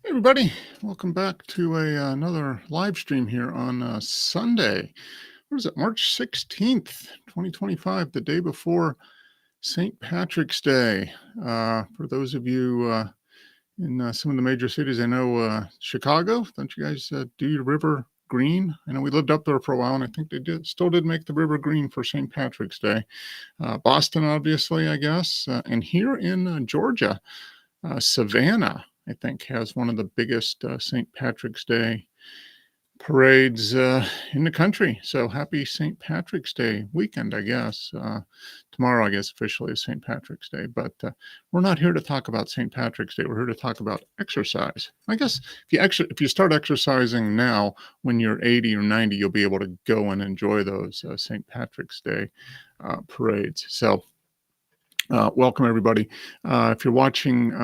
Hey everybody, welcome back to another live stream here on Sunday. What is it, March 16th, 2025, the day before St. Patrick's Day. For those of you in some of the major cities, I know Chicago, don't you guys do your river green? I know we lived up there for a while, and I think they still did make the river green for St. Patrick's Day. Boston, obviously, I guess, and here in Georgia. Savannah, I think, has one of the biggest St. Patrick's Day parades in the country. So happy St. Patrick's Day weekend, I guess. Tomorrow, I guess, officially is St. Patrick's Day. But we're not here to talk about St. Patrick's Day. We're here to talk about exercise. I guess if you start exercising now, when you're 80 or 90, you'll be able to go and enjoy those St. Patrick's Day parades. So welcome, everybody. If you're watching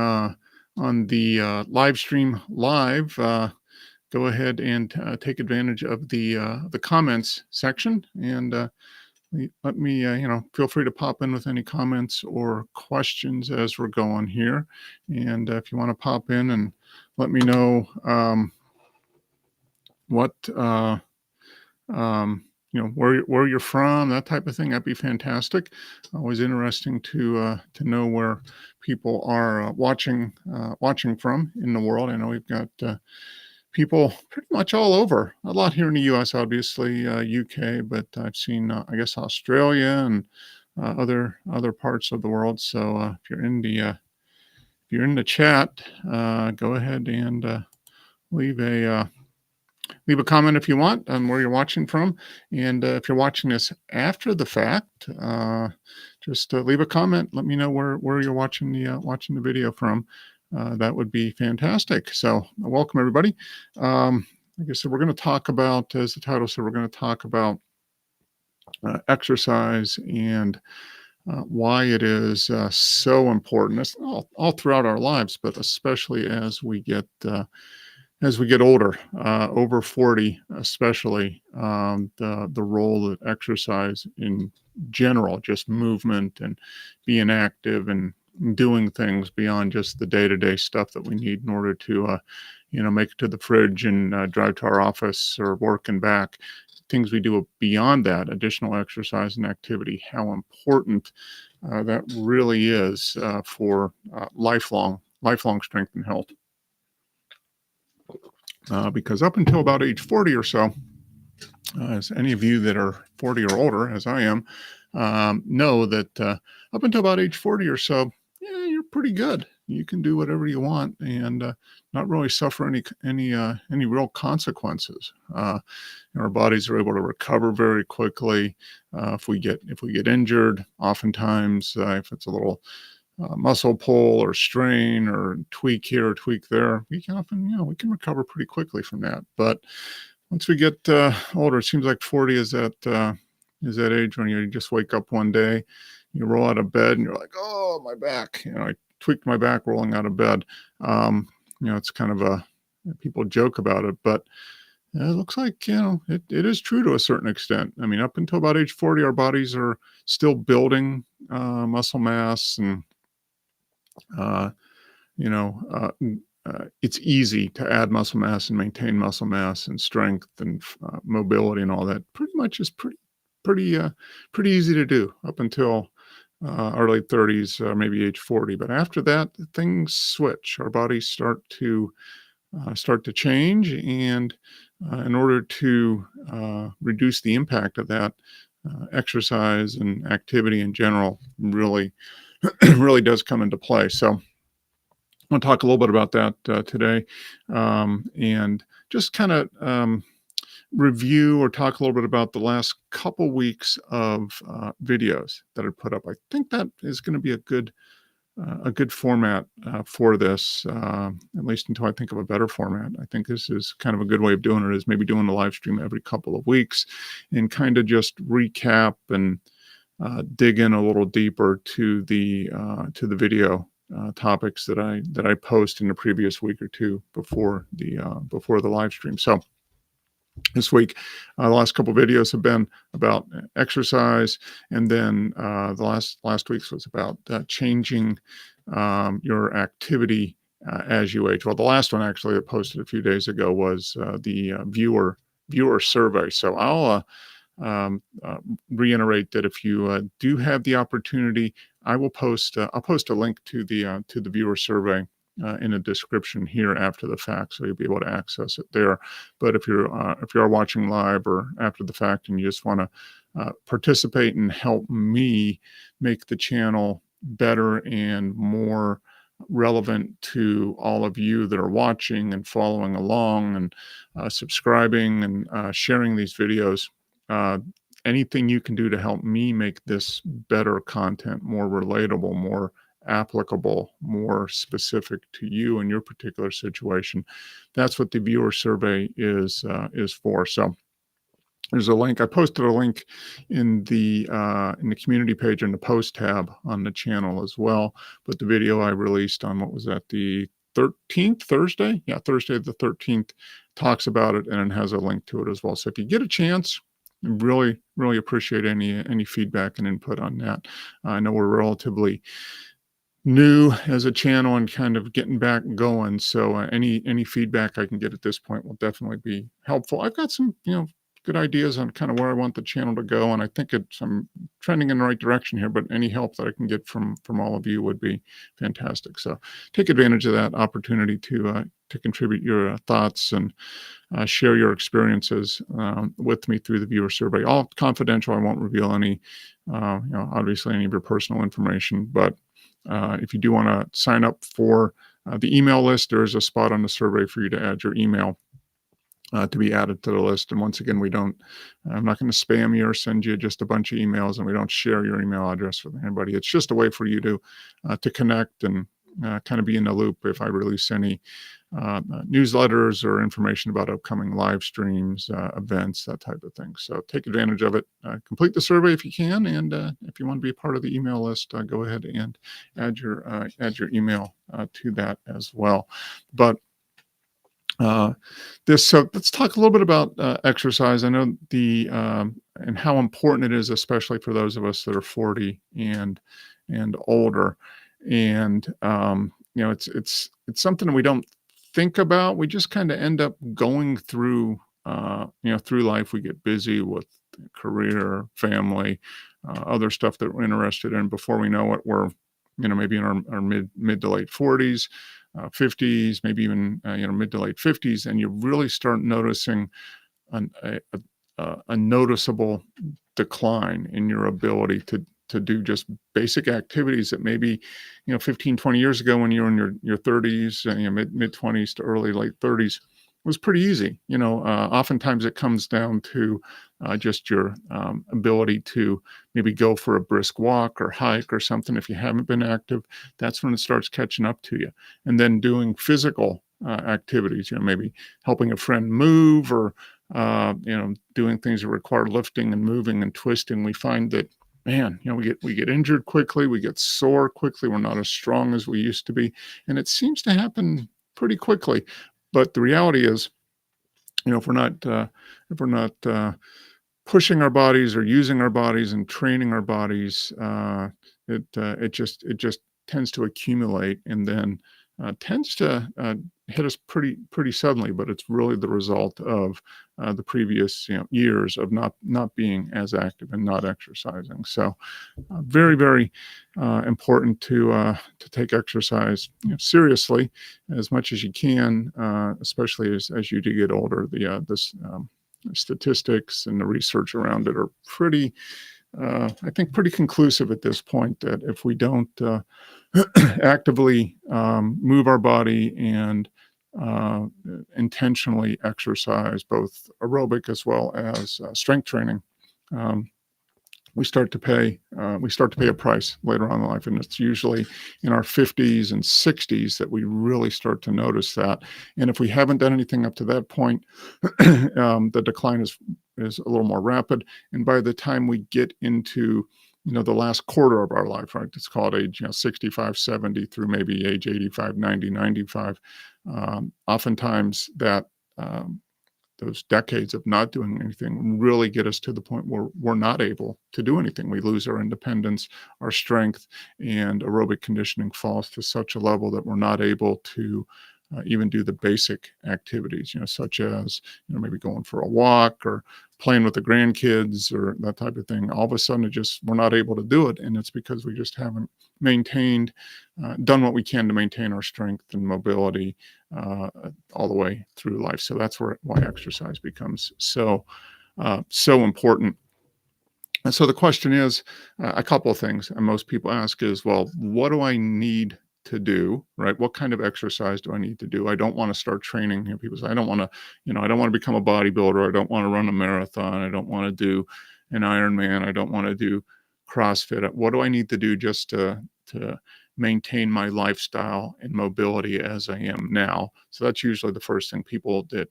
on the live stream live, go ahead and take advantage of the comments section and let me, feel free to pop in with any comments or questions as we're going here. And if you want to pop in and let me know what where you're from, that type of thing, that'd be fantastic. Always interesting to know where people are watching from in the world. I know we've got people pretty much all over. A lot here in the U.S., obviously, UK, but I've seen I guess Australia and other parts of the world. So if you're in the chat, go ahead and leave a leave a comment if you want on where you're watching from. And if you're watching this after the fact, just leave a comment. Let me know where you're watching the video from. That would be fantastic. So welcome, everybody. Like I said, we're going to talk about, as the title said, we're going to talk about exercise and why it is so important. It's all throughout our lives, but especially as we get older, over 40 especially, the role that exercise in general, just movement and being active and doing things beyond just the day-to-day stuff that we need in order to, make it to the fridge and drive to our office or work and back. Things we do beyond that, additional exercise and activity, how important that really is for lifelong strength and health. Because up until about age 40 or so, as any of you that are 40 or older, as I am, know that up until about age 40 or so, yeah, you're pretty good. You can do whatever you want and not really suffer any real consequences. Our bodies are able to recover very quickly. If we get injured, oftentimes if it's a little muscle pull or strain or tweak here or tweak there, we can often, we can recover pretty quickly from that. But once we get older, it seems like 40 is that age when you just wake up one day, you roll out of bed and you're like, oh, my back. I tweaked my back rolling out of bed. It's kind of people joke about it, but it looks like, it is true to a certain extent. I mean, up until about age 40, our bodies are still building muscle mass and it's easy to add muscle mass and maintain muscle mass and strength and mobility and all that. Pretty much is pretty easy to do up until our late 30s, maybe age 40. But after that, things switch. Our bodies start to change, and in order to reduce the impact of that, exercise and activity in general really really does come into play. So I want to talk a little bit about that today, and just kind of review or talk a little bit about the last couple weeks of videos that I put up. I think that is going to be a good format for this, at least until I think of a better format. I think this is kind of a good way of doing it, is maybe doing the live stream every couple of weeks and kind of just recap and dig in a little deeper to the video topics that I post in the previous week or two before the live stream. So this week, the last couple of videos have been about exercise, and then the last week's was about changing your activity as you age. Well, the last one actually that posted a few days ago was the viewer survey. So I'll reiterate that if you do have the opportunity, I'll post a link to the viewer survey in a description here after the fact, so you'll be able to access it there. But if you are watching live or after the fact and you just want to participate and help me make the channel better and more relevant to all of you that are watching and following along and subscribing and sharing these videos, uh, anything you can do to help me make this better content, more relatable, more applicable, more specific to you and your particular situation, that's what the viewer survey is for. So there's a link. I posted a link in the community page in the post tab on the channel as well. But the video I released on, what was that, the 13th, Thursday? Yeah, Thursday the 13th, talks about it, and it has a link to it as well. So if you get a chance, I really appreciate any feedback and input on that. I know we're relatively new as a channel and kind of getting back going. So any feedback I can get at this point will definitely be helpful. I've got some good ideas on kind of where I want the channel to go, and I think I'm trending in the right direction here. But any help that I can get from all of you would be fantastic. So take advantage of that opportunity to contribute your thoughts and share your experiences with me through the viewer survey. All confidential. I won't reveal any, obviously any of your personal information, but if you do want to sign up for the email list, there is a spot on the survey for you to add your email to be added to the list. And once again, I'm not going to spam you or send you just a bunch of emails, and we don't share your email address with anybody. It's just a way for you to connect and kind of be in the loop if I release any newsletters or information about upcoming live streams, events, that type of thing. So take advantage of it. Complete the survey if you can, and if you want to be a part of the email list, go ahead and add your email to that as well. But so let's talk a little bit about exercise. I know and how important it is, especially for those of us that are 40 and older. And it's something that we don't think about. We just kind of end up going through through life. We get busy with career, family, other stuff that we're interested in. Before we know it, we're maybe in our mid to late 40s, 50s, maybe even mid to late 50s, and you really start noticing a noticeable decline in your ability to do just basic activities that maybe 15, 20 years ago, when you were in your 30s, mid 20s to early late 30s, was pretty easy. Oftentimes it comes down to just your ability to maybe go for a brisk walk or hike or something. If you haven't been active, that's when it starts catching up to you. And then doing physical activities, maybe helping a friend move, or doing things that require lifting and moving and twisting. We find that, man, we get injured quickly, we get sore quickly, we're not as strong as we used to be, and it seems to happen pretty quickly. But the reality is, if we're not pushing our bodies or using our bodies and training our bodies, it just tends to accumulate, and then tends to hit us pretty suddenly. But it's really the result of the previous years of not being as active and not exercising. So very, very important to take exercise seriously as much as you can, especially as you do get older. The statistics and the research around it are pretty, I think, pretty conclusive at this point, that if we don't actively move our body and intentionally exercise, both aerobic as well as strength training, we start to pay a price later on in life. And it's usually in our 50s and 60s that we really start to notice that. And if we haven't done anything up to that point, the decline is a little more rapid. And by the time we get into the last quarter of our life, right, it's called age 65, 70 through maybe age 85, 90, 95, oftentimes that those decades of not doing anything really get us to the point where we're not able to do anything. We lose our independence, our strength, and aerobic conditioning falls to such a level that we're not able to even do the basic activities, such as, maybe going for a walk or playing with the grandkids or that type of thing. All of a sudden, we're not able to do it. And it's because we just haven't done what we can to maintain our strength and mobility all the way through life. So that's why exercise becomes so important. And so the question is, a couple of things, and most people ask is, well, what do I need to do, right? What kind of exercise do I need to do? I don't want to start training. People say, I don't want to become a bodybuilder. I don't want to run a marathon. I don't want to do an Ironman. I don't want to do CrossFit. What do I need to do just to maintain my lifestyle and mobility as I am now? So that's usually the first thing. People that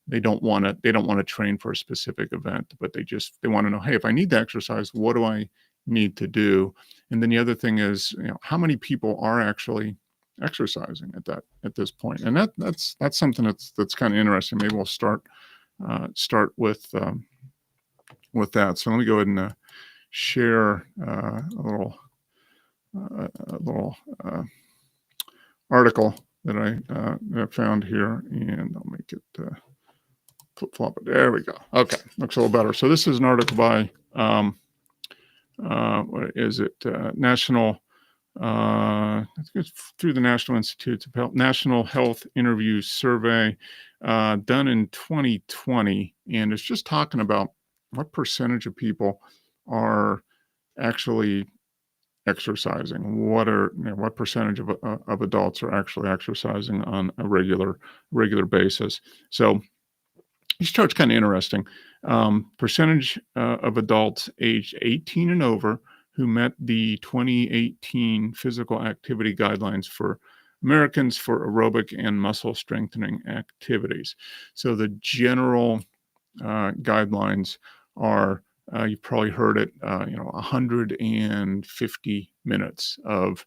they don't want to train for a specific event, but they want to know, hey, if I need to exercise, what do I need to do? And then the other thing is, how many people are actually exercising at this point? And that's something that's kind of interesting. Maybe we'll start with that. So let me go ahead and share a little article that I found here, and I'll make it flip-flop it. There we go. Okay, looks a little better. So this is an article by what is it? National. I think it's through the National Institutes of Health, National Health Interview Survey, done in 2020, and it's just talking about what percentage of people are actually exercising. What percentage of adults are actually exercising on a regular basis. So this chart's kind of interesting. Percentage of adults aged 18 and over who met the 2018 physical activity guidelines for Americans for aerobic and muscle strengthening activities. So the general guidelines are, you've probably heard it, 150 minutes of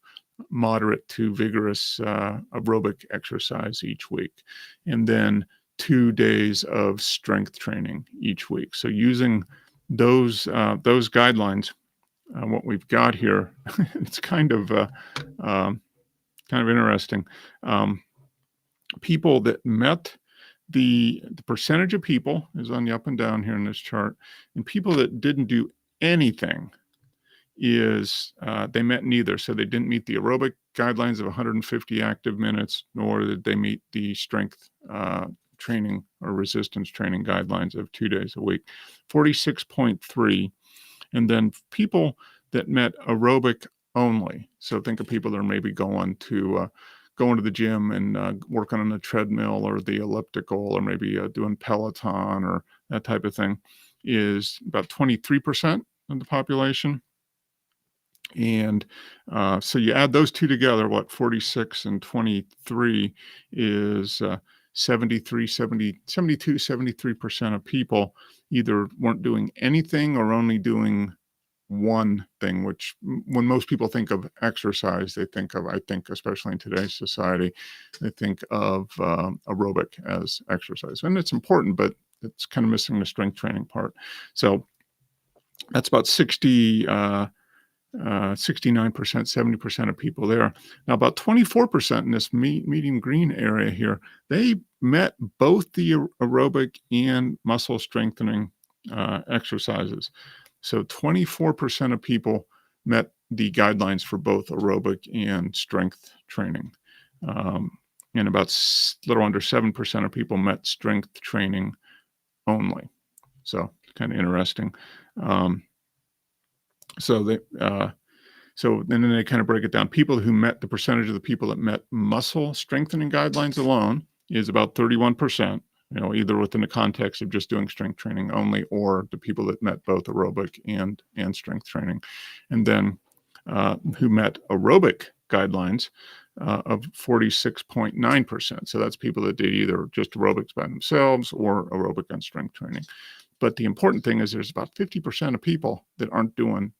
moderate to vigorous aerobic exercise each week, and then 2 days of strength training each week. So using those guidelines, what we've got here, it's kind of interesting. People that met the percentage of people is on the up and down here in this chart, and people that didn't do anything is they met neither. So they didn't meet the aerobic guidelines of 150 active minutes, nor did they meet the strength training or resistance training guidelines of 2 days a week. 46.3. And then people that met aerobic only. So think of people that are maybe going to the gym and working on the treadmill or the elliptical, or maybe doing Peloton or that type of thing, is about 23% of the population. And so you add those two together, 46 and 23 is 73% of people either weren't doing anything or only doing one thing, which when most people think of exercise, they think of, I think, especially in today's society, they think of aerobic as exercise. And it's important, but it's kind of missing the strength training part. So that's about 69%, 70% of people there. Now, about 24% in this medium green area here, they met both the aerobic and muscle strengthening exercises. So 24% of people met the guidelines for both aerobic and strength training. And about a little under 7% of people met strength training only. So kind of interesting. So then they kind of break it down. People who met, the percentage of the people that met muscle strengthening guidelines alone is about 31%, either within the context of just doing strength training only, or the people that met both aerobic and strength training. And then who met aerobic guidelines of 46.9%. So that's people that did either just aerobics by themselves or aerobic and strength training. But the important thing is there's about 50% of people that aren't doing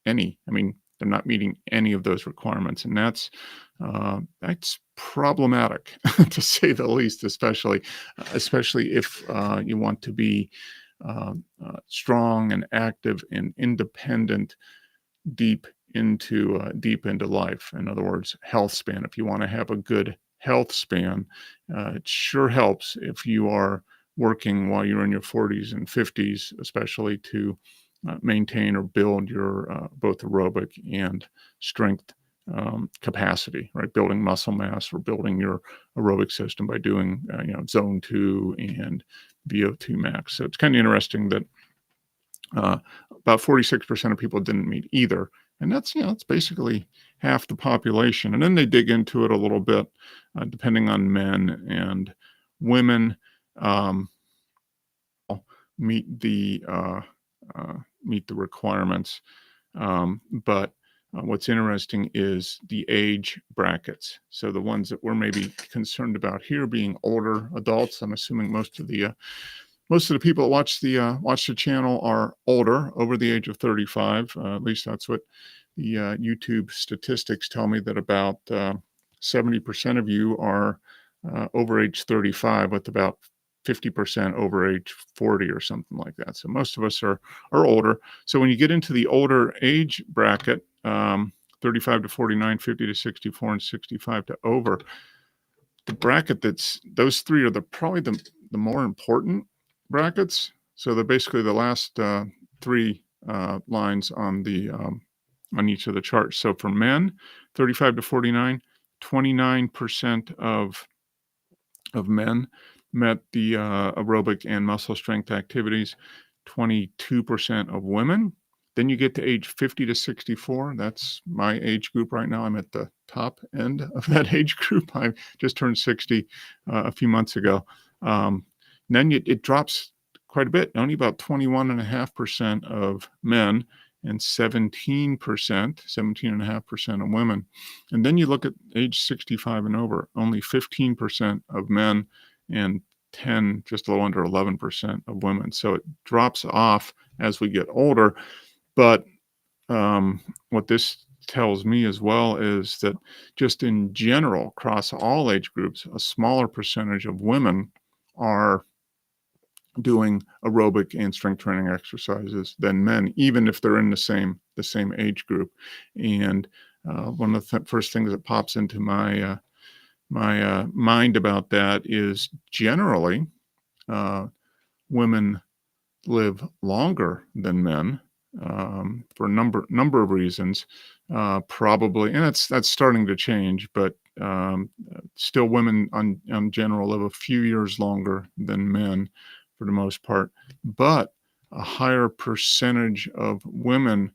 any. I mean, they're not meeting any of those requirements, and that's problematic to say the least, especially if you want to be strong and active and independent deep deep into life. In other words, health span. If you want to have a good health span, it sure helps if you are working while you're in your 40s and 50s, especially to maintain or build your both aerobic and strength capacity, right? Building muscle mass or building your aerobic system by doing zone 2 and VO2 max. So it's kind of interesting that uh, about 46% of people didn't meet either. And it's basically half the population. And then they dig into it a little bit, depending on men and women. Um, meet the meet the requirements. But what's interesting is the age brackets. So the ones that we're maybe concerned about here being older adults. I'm assuming most of the people that watch the channel are older, over the age of 35. At least that's what the YouTube statistics tell me, that about 70% of you are over age 35, with about 50% over age 40 or something like that. So most of us are older. So when you get into the older age bracket, 35 to 49, 50 to 64, and 65 to over, the bracket those three are probably the more important brackets. So they're basically the last three lines on each of the charts. So for men, 35 to 49, 29% of men met the aerobic and muscle strength activities, 22% of women. Then you get to age 50 to 64. That's my age group right now. I'm at the top end of that age group. I just turned 60 a few months ago. Then it drops quite a bit. Only about 21.5% of men and 17.5% of women. And then you look at age 65 and over, only 15% of men and just a little under 11% of women. So it drops off as we get older. But what this tells me as well is that just in general, across all age groups, a smaller percentage of women are doing aerobic and strength training exercises than men, even if they're in the same age group. And one of the first things that pops into my mind about that is generally women live longer than men for a number of reasons. Probably, and that's starting to change, but still, women on general live a few years longer than men for the most part. But a higher percentage of women,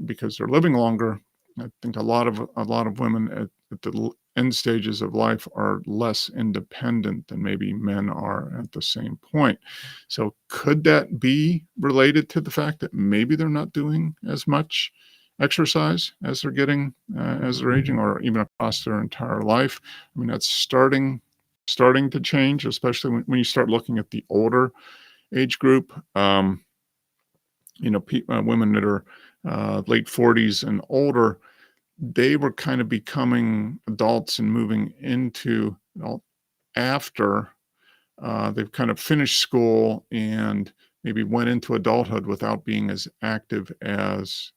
because they're living longer. I think a lot of women at the end stages of life are less independent than maybe men are at the same point. So could that be related to the fact that maybe they're not doing as much exercise as they're getting as they're aging, or even across their entire life? I mean, that's starting to change, especially when you start looking at the older age group. Women that are late 40s and older, they were kind of becoming adults and moving into after they've kind of finished school and maybe went into adulthood without being as active as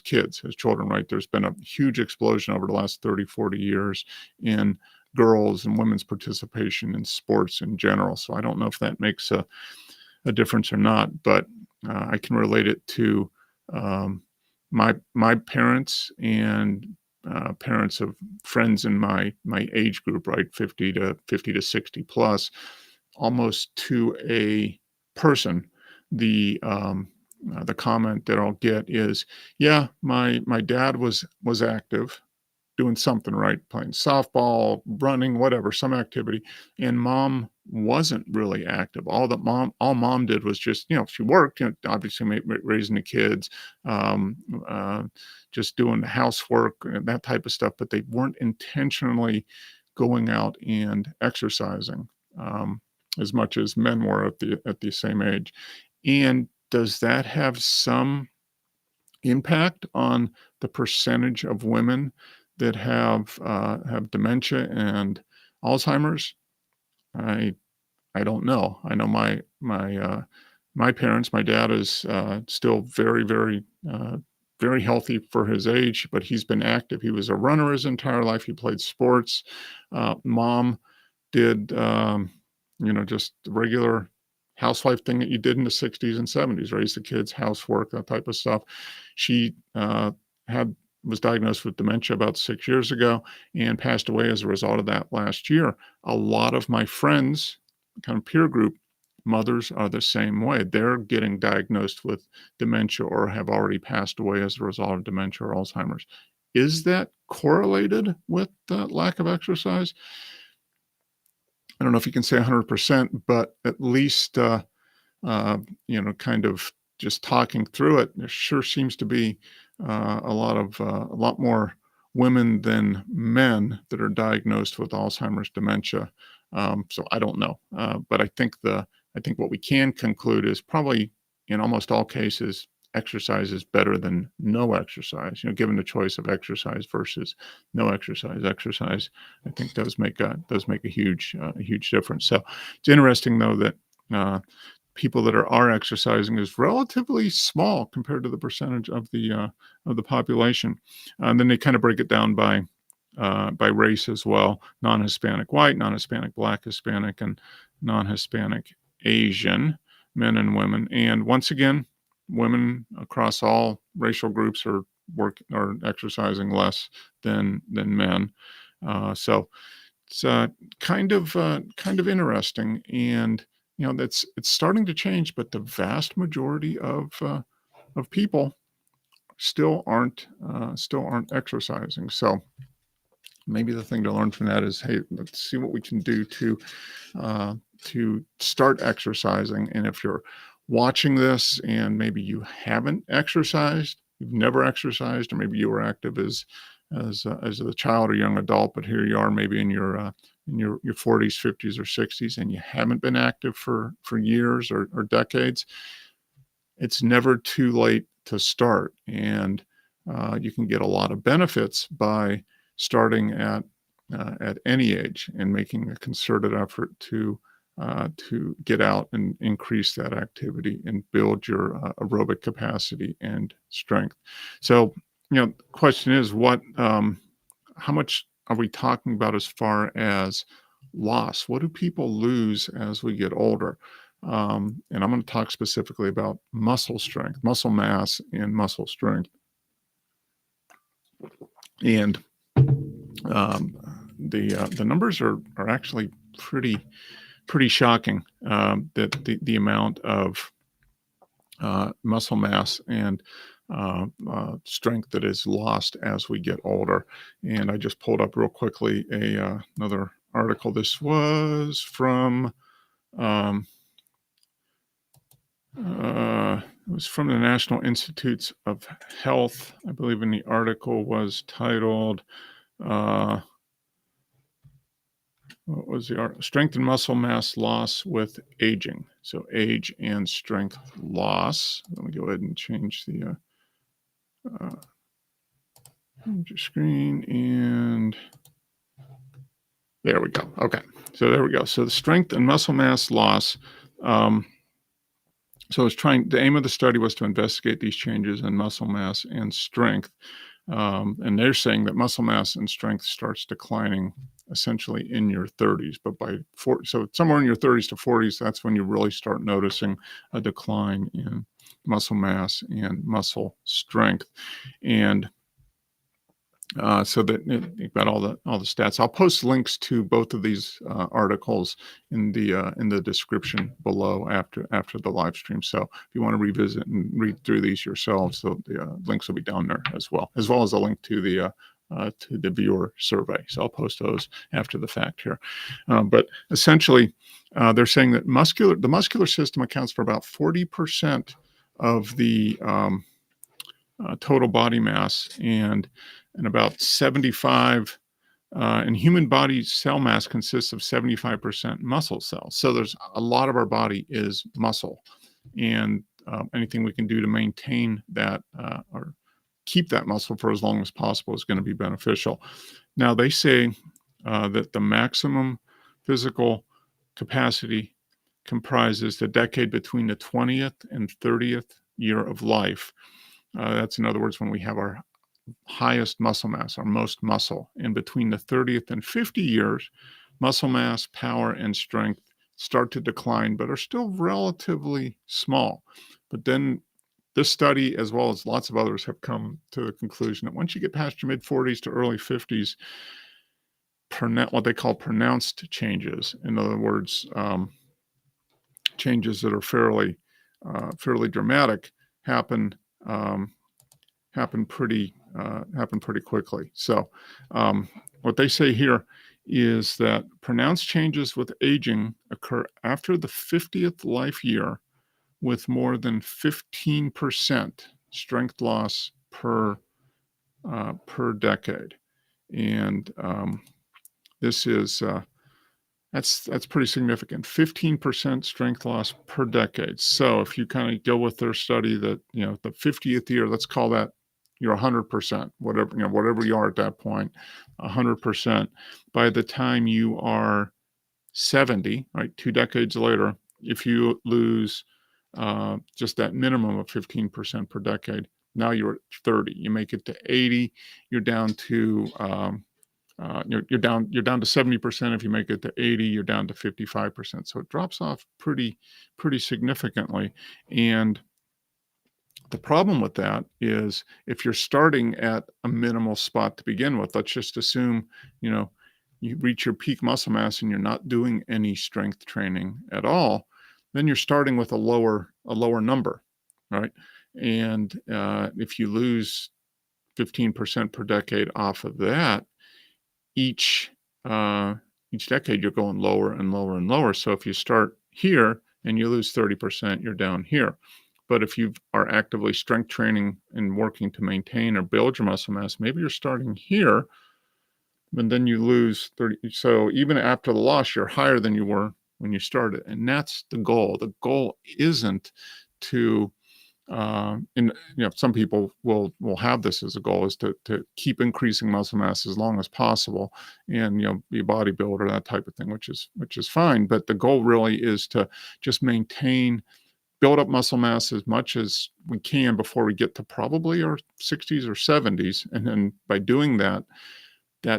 kids, as children, right? There's been a huge explosion over the last 30, 40 years in girls and women's participation in sports in general. So I don't know if that makes a difference or not, but I can relate it to my parents and parents of friends in my age group, right, 50 to 60 plus, almost to a person. The comment that I'll get is, "Yeah, my dad was active, doing something, right? Playing softball, running, whatever, some activity. And mom wasn't really active. All mom did was just, she worked, obviously raising the kids, um, uh, just doing the housework and that type of stuff, but they weren't intentionally going out and exercising as much as men were at the same age. And does that have some impact on the percentage of women that have dementia and Alzheimer's? I I don't know. I know my parents. My dad is still very healthy for his age, but he's been active. He was a runner his entire life. He played sports. Mom did just the regular housewife thing that you did in the 60s and 70s, raise the kids, housework, that type of stuff. She had was diagnosed with dementia about 6 years ago and passed away as a result of that last year. A lot of my friends, kind of peer group, mothers are the same way. They're getting diagnosed with dementia or have already passed away as a result of dementia or Alzheimer's. Is that correlated with the lack of exercise? I don't know if you can say 100%, but at least, kind of just talking through it, there sure seems to be a lot more women than men that are diagnosed with Alzheimer's dementia. So I don't know, but I think what we can conclude is probably in almost all cases, exercise is better than no exercise. Given the choice of exercise versus no exercise, exercise I think does make a huge difference. So it's interesting though that people that are exercising is relatively small compared to the percentage of the population. And then they kind of break it down by race as well: non-Hispanic white, non-Hispanic black, Hispanic, and non-Hispanic Asian, men and women. And once again, women across all racial groups are exercising less than men. So it's kind of interesting, and it's starting to change. But the vast majority of people still aren't exercising. So maybe the thing to learn from that is, hey, let's see what we can do to start exercising. And if you're watching this and maybe you haven't exercised, you've never exercised, or maybe you were active as a child or young adult, but here you are maybe in your 40s, 50s, or 60s, and you haven't been active for years or decades, it's never too late to start. And you can get a lot of benefits by starting at any age and making a concerted effort to get out and increase that activity and build your aerobic capacity and strength. So, the question is, how much are we talking about as far as loss? What do people lose as we get older? And I'm going to talk specifically about muscle strength, muscle mass, and muscle strength. And the numbers are actually pretty shocking. That the amount of muscle mass and strength that is lost as we get older. And I just pulled up real quickly another article. This was from it was from the National Institutes of Health, I believe, and the article was titled, what was the art? Strength and muscle mass loss with aging. So age and strength loss. Let me go ahead and change the screen, and there we go. Okay, so there we go. So the strength and muscle mass loss. So the aim of the study was to investigate these changes in muscle mass and strength. And they're saying that muscle mass and strength starts declining essentially in your 30s, but so somewhere in your 30s to 40s, that's when you really start noticing a decline in muscle mass and muscle strength. And so that you've got all the stats. I'll post links to both of these articles in the description below after the live stream. So if you want to revisit and read through these yourselves, so the links will be down there as well as a link to the viewer survey. So I'll post those after the fact here. But essentially, they're saying that the muscular system accounts for about 40% of the total body mass, and about 75, and human body cell mass consists of 75% muscle cells. So there's a lot of our body is muscle, and anything we can do to maintain that or keep that muscle for as long as possible is going to be beneficial. Now, they say that the maximum physical capacity comprises the decade between the 20th and 30th year of life. That's, in other words, when we have our highest muscle mass, our most muscle. And between the 30th and 50 years, muscle mass, power, and strength start to decline, but are still relatively small. But then this study, as well as lots of others, have come to the conclusion that once you get past your mid 40s to early 50s, what they call pronounced changes, in other words, changes that are fairly dramatic, happen pretty quickly. So what they say here is that pronounced changes with aging occur after the 50th life year, with more than 15% strength loss per decade. And this is that's pretty significant. 15% strength loss per decade. So if you kind of go with their study that, the 50th year, let's call that you're 100%, whatever you are at that point, 100%. By the time you are 70, right, 2 decades later, if you lose just that minimum of 15% per decade, now you're at 30. You make it to 80, you're down to you're down to 70%. If you make it to 80, you're down to 55%. So it drops off pretty significantly. And the problem with that is if you're starting at a minimal spot to begin with, let's just assume, you reach your peak muscle mass and you're not doing any strength training at all, then you're starting with a lower number, right? And if you lose 15% per decade off of that, each decade you're going lower and lower and lower. So if you start here and you lose 30%, you're down here. But if you are actively strength training and working to maintain or build your muscle mass, maybe you're starting here, and then you lose 30. So even after the loss, you're higher than you were when you started. And that's the goal. The goal isn't to some people will have this as a goal, is to keep increasing muscle mass as long as possible, and be a bodybuilder, that type of thing, which is fine. But the goal really is to just build up muscle mass as much as we can before we get to probably our 60s or 70s, and then by doing that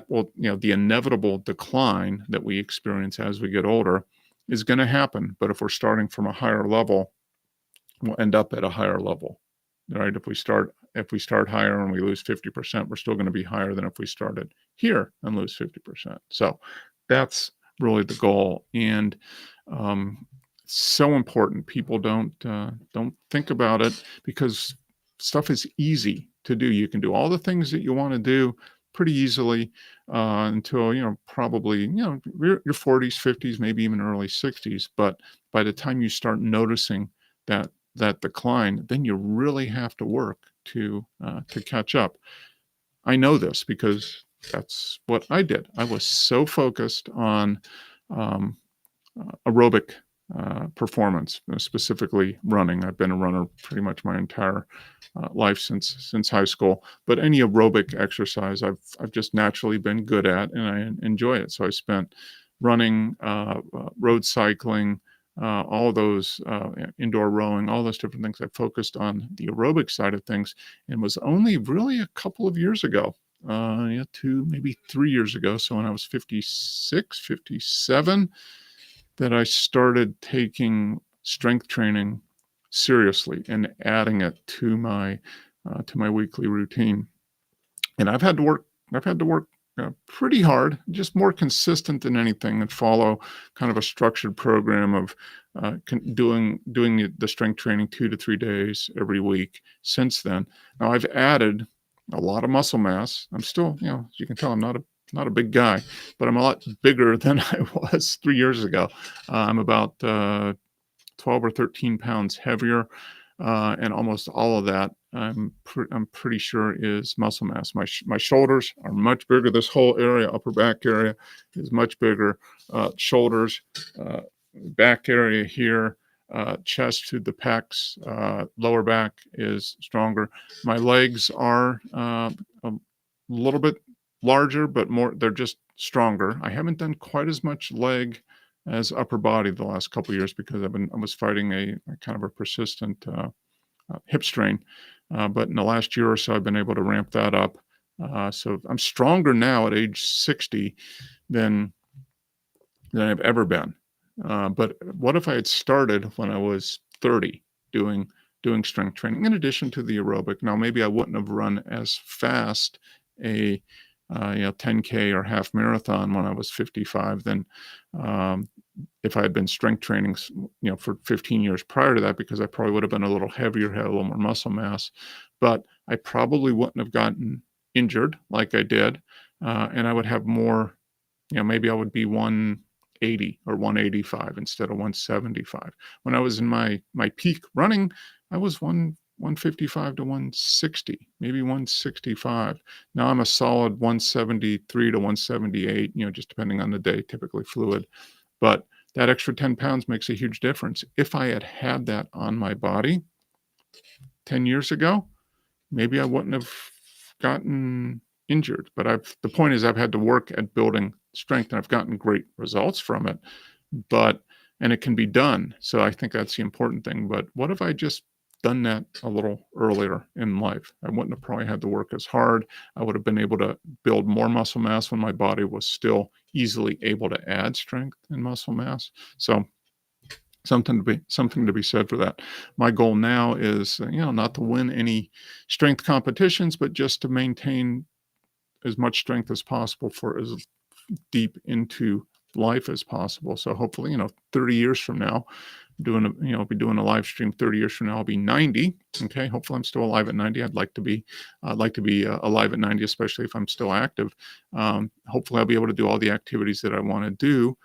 will, the inevitable decline that we experience as we get older is going to happen. But if we're starting from a higher level, we'll end up at a higher level, right? If we start higher and we lose 50%, we're still going to be higher than if we started here and lose 50%. So that's really the goal. And so important. People don't think about it because stuff is easy to do. You can do all the things that you want to do pretty easily until probably your 40s, 50s, maybe even early 60s. But by the time you start noticing that decline, then you really have to work to catch up. I know this because that's what I did. I was so focused on aerobic performance, specifically running. I've been a runner pretty much my entire life since high school. But any aerobic exercise, I've just naturally been good at, and I enjoy it. So I spent running, road cycling, all those indoor rowing, all those different things. I focused on the aerobic side of things, and was only really a couple of years ago, 2, maybe 3 years ago. So when I was 56, 57, that I started taking strength training seriously and adding it to my weekly routine. And I've had to work pretty hard, just more consistent than anything, and follow kind of a structured program of doing the strength training 2 to 3 days every week since then. Now I've added a lot of muscle mass. I'm still, as you can tell, I'm not a big guy, but I'm a lot bigger than I was 3 years ago. I'm about 12 or 13 pounds heavier, and almost all of that I'm pretty sure is muscle mass. My shoulders are much bigger. This whole area, upper back area, is much bigger. Shoulders, back area here, chest to the pecs, lower back is stronger. My legs are a little bit larger, but more, they're just stronger. I haven't done quite as much leg as upper body the last couple of years because I was fighting a kind of a persistent hip strain. But in the last year or so, I've been able to ramp that up. So I'm stronger now at age 60 than I've ever been. But what if I had started when I was 30 doing strength training in addition to the aerobic? Now maybe I wouldn't have run as fast a 10K or half marathon when I was 55 than um, if I had been strength training, for 15 years prior to that, because I probably would have been a little heavier, had a little more muscle mass, but I probably wouldn't have gotten injured like I did, and I would have more. Maybe I would be 180 or 185 instead of 175. When I was in my peak running, I was 155 to 160, maybe 165. Now I'm a solid 173 to 178, just depending on the day, typically fluid. But that extra 10 pounds makes a huge difference. If I had had that on my body 10 years ago, maybe I wouldn't have gotten injured. But the point is, I've had to work at building strength, and I've gotten great results from it. And it can be done. So I think that's the important thing. But what if I just done that a little earlier in life? I wouldn't have probably had to work as hard. I would have been able to build more muscle mass when my body was still easily able to add strength and muscle mass. So something to be said for that. My goal now is, not to win any strength competitions, but just to maintain as much strength as possible for as deep into life as possible. So hopefully, 30 years from now, I'll be doing a live stream 30 years from now, I'll be 90. Okay. Hopefully I'm still alive at 90. I'd like to be alive at 90, especially if I'm still active. Hopefully I'll be able to do all the activities that I want to do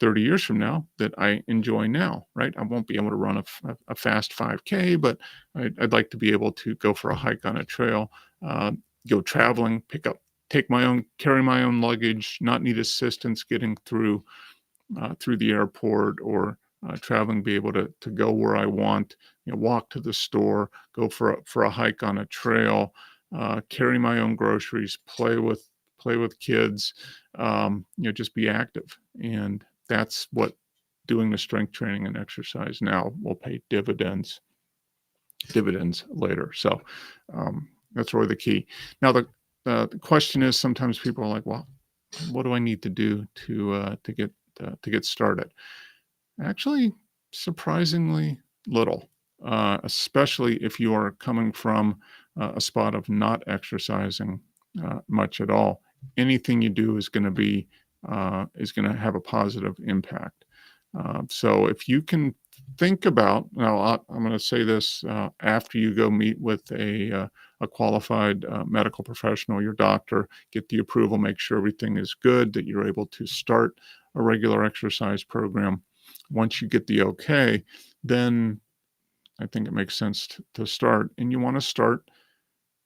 30 years from now that I enjoy now, right? I won't be able to run a fast 5K, but I'd like to be able to go for a hike on a trail, go traveling, carry my own luggage, not need assistance getting through the airport or traveling, be able to go where I want, walk to the store, go for a hike on a trail, carry my own groceries, play with kids, just be active. And that's what doing the strength training and exercise now will pay dividends later. So that's really the key. Now the question is, sometimes people are like, well, what do I need to do to get started? Actually, surprisingly little, especially if you are coming from a spot of not exercising much at all. Anything you do is going to have a positive impact. So if you can think about, now I'm going to say this after you go meet with a qualified medical professional, your doctor, get the approval, make sure everything is good, that you're able to start a regular exercise program. Once you get the okay, then I think it makes sense to start. And you want to start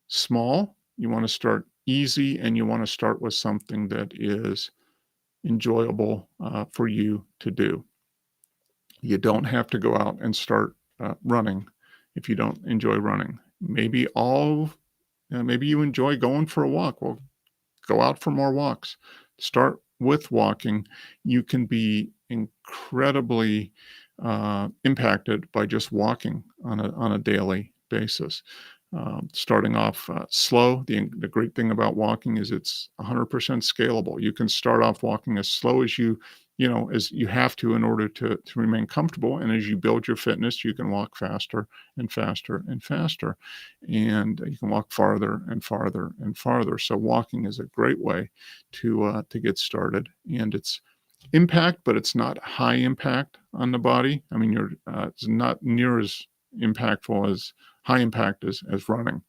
small, you want to start easy, and you want to start with something that is enjoyable for you to do. You don't have to go out and start running if you don't enjoy running. Maybe you enjoy going for a walk. Well, go out for more walks. Start with walking. You can be incredibly impacted by just walking on a daily basis. Starting off slow. The great thing about walking is it's 100% scalable. You can start off walking as slow as as you have to in order to remain comfortable. And as you build your fitness, you can walk faster and faster and faster. And you can walk farther and farther and farther. So walking is a great way to get started. And it's impact, but it's not high impact on the body. I mean, it's not near as impactful as high impact as running.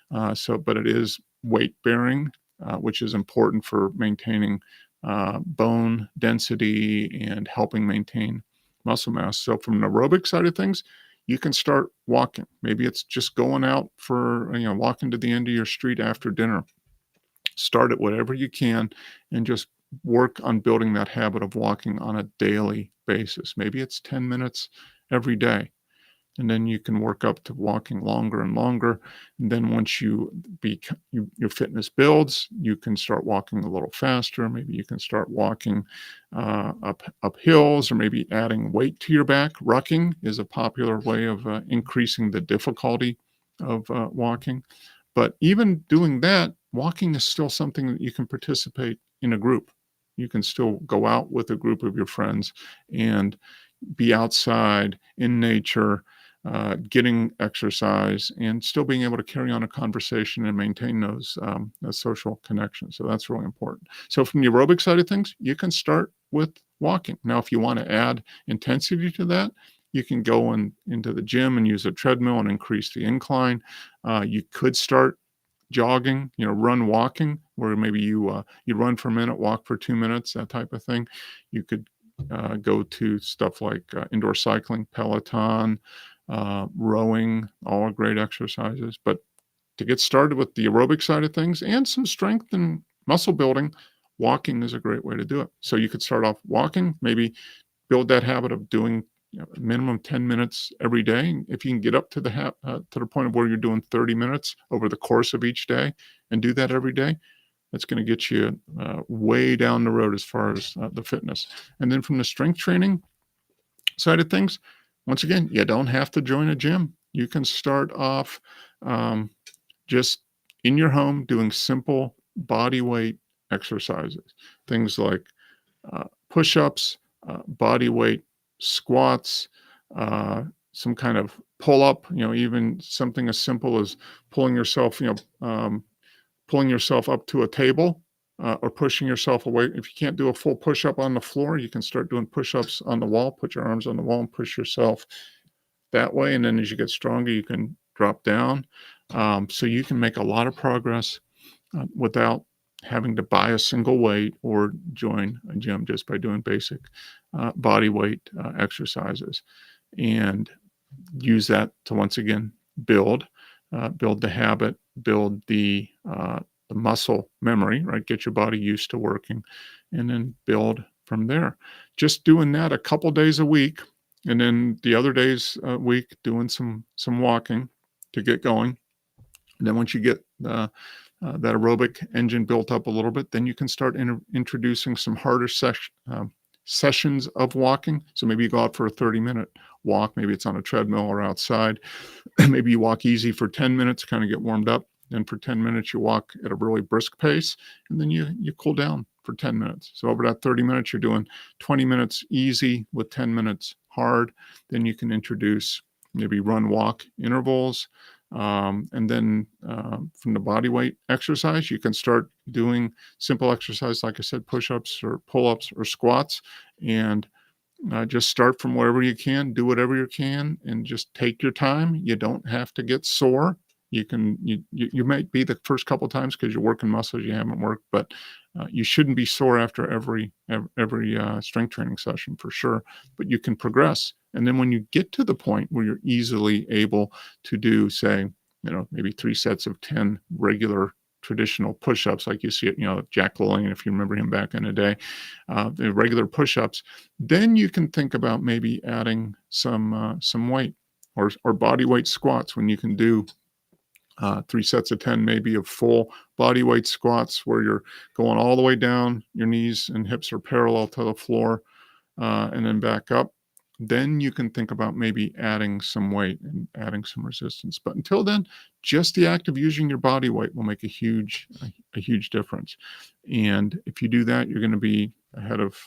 But it is weight bearing, which is important for maintaining bone density and helping maintain muscle mass. So from an aerobic side of things, you can start walking. Maybe it's just going out for, walking to the end of your street after dinner. Start at whatever you can and just work on building that habit of walking on a daily basis. Maybe it's 10 minutes every day. And then you can work up to walking longer and longer. And then once your fitness builds, you can start walking a little faster. Maybe you can start walking up hills, or maybe adding weight to your back. Rucking is a popular way of increasing the difficulty of walking. But even doing that, walking is still something that you can participate in a group. You can still go out with a group of your friends and be outside in nature, getting exercise, and still being able to carry on a conversation and maintain those social connections. So that's really important. So from the aerobic side of things, you can start with walking. Now, if you want to add intensity to that, you can go into the gym and use a treadmill and increase the incline. You could start jogging, run walking, where maybe you run for a minute, walk for 2 minutes, that type of thing. You could go to stuff like indoor cycling, Peloton, rowing, all great exercises. But to get started with the aerobic side of things and some strength and muscle building, walking is a great way to do it. So you could start off walking, maybe build that habit of doing a minimum 10 minutes every day. If you can get up to the point of where you're doing 30 minutes over the course of each day and do that every day, that's going to get you way down the road as far as the fitness. And then from the strength training side of things, once again, you don't have to join a gym. You can start off just in your home doing simple body weight exercises, things like push-ups, body weight squats, some kind of pull-up, even something as simple as pulling yourself, pulling yourself up to a table, or pushing yourself away. If you can't do a full push-up on the floor, you can start doing push-ups on the wall. Put your arms on the wall and push yourself that way. And then as you get stronger, you can drop down. So you can make a lot of progress without having to buy a single weight or join a gym, just by doing basic body weight exercises, and use that to once again build the habit, build the muscle memory, right? Get your body used to working, and then build from there. Just doing that a couple days a week, and then the other days a week doing some walking to get going. And then once you get that aerobic engine built up a little bit, then you can start introducing some harder sessions of walking. So maybe you go out for a 30-minute walk. Maybe it's on a treadmill or outside. Maybe you walk easy for 10 minutes, kind of get warmed up. Then for 10 minutes, you walk at a really brisk pace, and then you cool down for 10 minutes. So over that 30 minutes, you're doing 20 minutes easy with 10 minutes hard. Then you can introduce maybe run walk intervals. And then from the body weight exercise, you can start doing simple exercise, like I said, push-ups or pull-ups or squats, and just start from wherever you can, do whatever you can, and just take your time. You don't have to get sore. You might be the first couple times because you're working muscles you haven't worked, but you shouldn't be sore after every strength training session for sure. But you can progress, and then when you get to the point where you're easily able to do, say, maybe 3 sets of 10 regular traditional push-ups, like you see it, Jack LaLanne, if you remember him back in the day, the regular push-ups, then you can think about maybe adding some weight or body weight squats, when you can do 3 sets of 10, maybe of full body weight squats, where you're going all the way down, your knees and hips are parallel to the floor, and then back up. Then you can think about maybe adding some weight and adding some resistance. But until then, just the act of using your body weight will make a huge difference. And if you do that, you're going to be ahead of,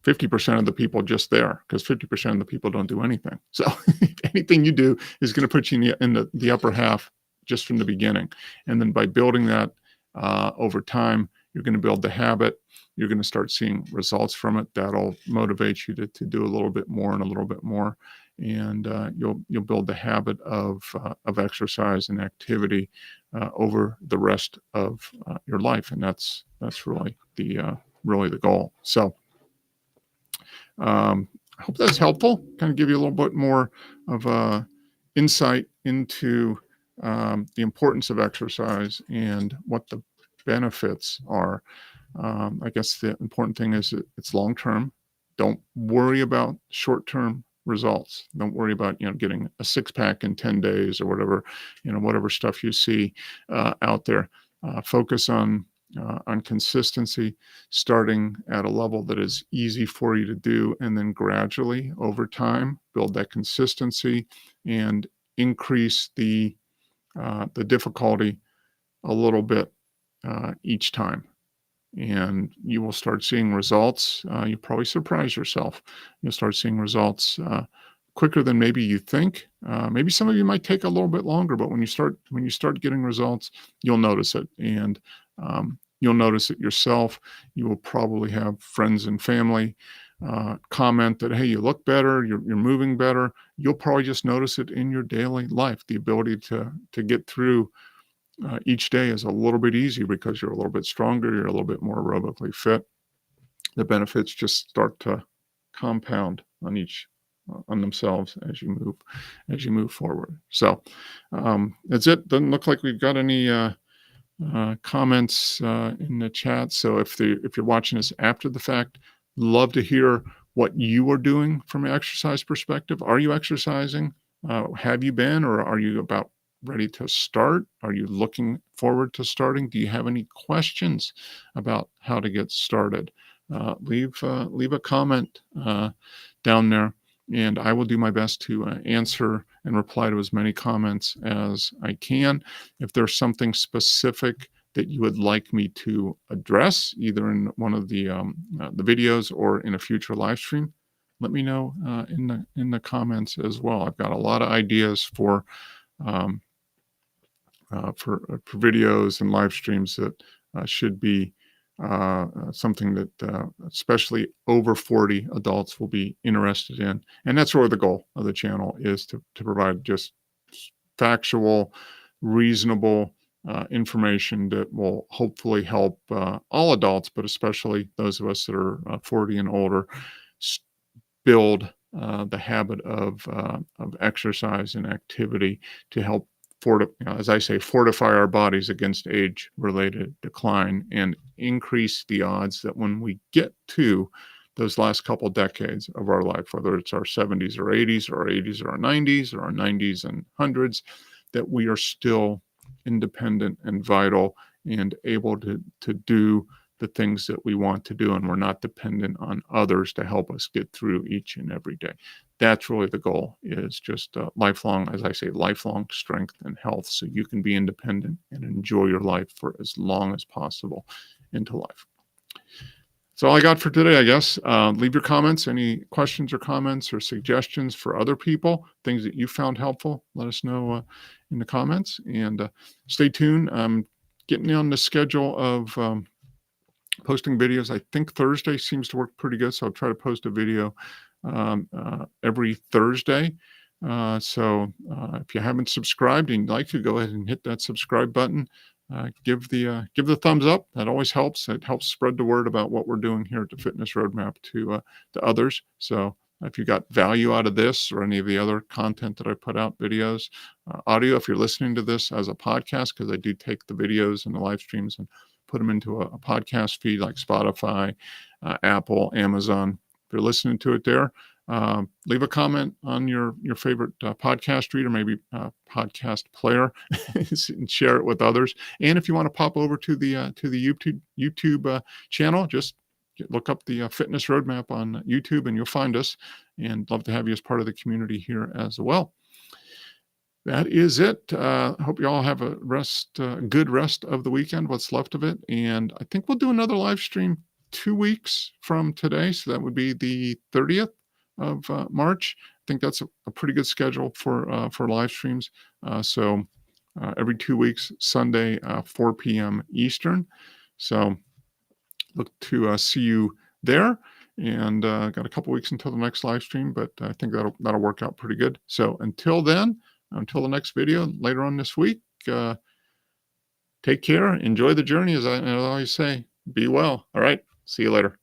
50% of the people just there, because 50% of the people don't do anything. So anything you do is going to put you in the upper half just from the beginning. And then by building that over time, you're going to build the habit. You're going to start seeing results from it. That'll motivate you to do a little bit more and a little bit more. And you'll build the habit of exercise and activity over the rest of your life. And that's really the goal. So I hope that's helpful. Kind of give you a little bit more of insight into the importance of exercise and what the benefits are. I guess the important thing is it's long-term. Don't worry about short-term results. Don't worry about, getting a six-pack in 10 days or whatever, whatever stuff you see out there. Focus on consistency, starting at a level that is easy for you to do, and then gradually over time build that consistency and increase the difficulty a little bit each time. And you will start seeing results. You'll probably surprise yourself. You'll start seeing results quicker than maybe you think. Maybe some of you might take a little bit longer, but when you start getting results, you'll notice it, and you'll notice it yourself. You will probably have friends and family comment that, hey, you look better, you're moving better. You'll probably just notice it in your daily life. The ability to get through each day is a little bit easier because you're a little bit stronger, you're a little bit more aerobically fit. The benefits just start to compound on themselves as you move forward. So that's it. Doesn't look like we've got any comments in the chat. So if you're watching this after the fact, love to hear what you are doing from an exercise perspective. Are you exercising? Have you been, or are you about ready to start? Are you looking forward to starting? Do you have any questions about how to get started? Leave a comment down there, and I will do my best to answer and reply to as many comments as I can. If there's something specific that you would like me to address, either in one of the videos or in a future live stream, let me know in the comments as well. I've got a lot of ideas for videos and live streams that should be something that especially over 40 adults will be interested in. And that's really the goal of the channel, is to provide just factual, reasonable information that will hopefully help all adults, but especially those of us that are 40 and older, build the habit of exercise and activity to help as I say, fortify our bodies against age-related decline and increase the odds that when we get to those last couple decades of our life, whether it's our 70s or 80s, or our 80s or our 90s, or our 90s and 100s, that we are still independent and vital and able to do the things that we want to do, and we're not dependent on others to help us get through each and every day. That's really the goal, is just lifelong, as I say, lifelong strength and health, so you can be independent and enjoy your life for as long as possible into life. That's all I got for today, I guess. Leave your comments, any questions or comments or suggestions for other people, things that you found helpful. Let us know in the comments, and stay tuned. I'm getting on the schedule of posting videos. I think Thursday seems to work pretty good, so I'll try to post a video every Thursday. So if you haven't subscribed and you'd like to, go ahead and hit that subscribe button. Give the thumbs up. That always helps. It helps spread the word about what we're doing here at the Fitness Roadmap to others. So if you got value out of this or any of the other content that I put out, videos, audio, if you're listening to this as a podcast, because I do take the videos and the live streams and put them into a podcast feed like Spotify, Apple, Amazon. If you're listening to it there, leave a comment on your favorite podcast reader, maybe podcast player, and share it with others. And if you want to pop over to the YouTube channel, just look up the Fitness Roadmap on YouTube, and you'll find us. And love to have you as part of the community here as well. That is it. Hope you all have a good rest of the weekend, what's left of it. And I think we'll do another live stream 2 weeks from today. So that would be the 30th of March. I think that's a pretty good schedule for live streams. So every 2 weeks, Sunday, 4 p.m. Eastern. So look to see you there. And got a couple weeks until the next live stream, but I think that'll work out pretty good. So until then, until the next video later on this week, take care. Enjoy the journey. As I always say, be well. All right. See you later.